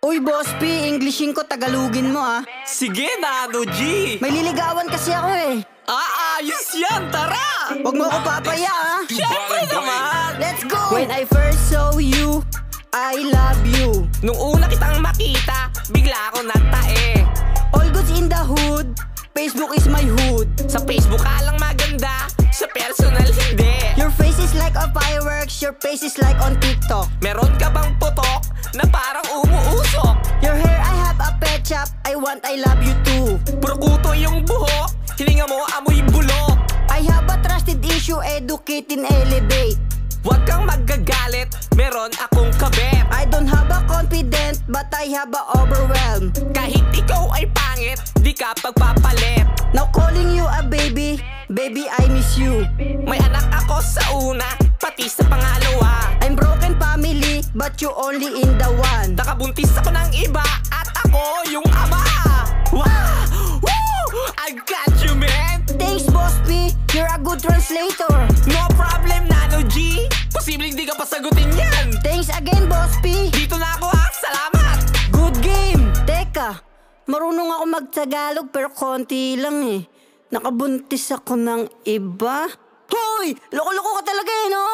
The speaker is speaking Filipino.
Uy, Boss P, Englishin ko, Tagalogin mo ah. Sige, Nano G! May liligawan kasi ako eh. Ayos yan! Tara! Huwag mo ako papaya ah. Siyempre naman! Let's go! When I first saw you, I love you. Nung una kitang makita, bigla ako natae. All goods in the hood, Facebook is my hood. Sa Facebook ka lang maganda, sa personal hindi. Your face is like a fireworks, your face is like on TikTok. Meron ka bang putok na parang umuusok? Your hair, I have a pet shop, I want, I love you too. Puro kuto yung buhok, hininga mo amoy bulok. I have a trusted issue, educate and elevate. Huwag kang magagalit, meron akong kabet. I don't have a confident, but I have a overwhelm. Kahit ikaw ay pangit, di ka pagpapalit. Now calling you a baby, baby I miss you. May anak ako sa una, pati sa pangalawa. I'm broken family, but you only in the one. Nakabuntis ako ng iba, at ako yung ama. Wow! Woo! I got you, man! Thanks, Boss P, you're a good translator. No problem, Nano G! Posibleng di ka pasagutin yan! Thanks again, Boss P. Dito na ako ha! Salamat! Good game! Teka, marunong ako mag-Tagalog pero konti lang eh. Nakabuntis ako ng iba. Hoy! Loko-loko ka talaga eh, no?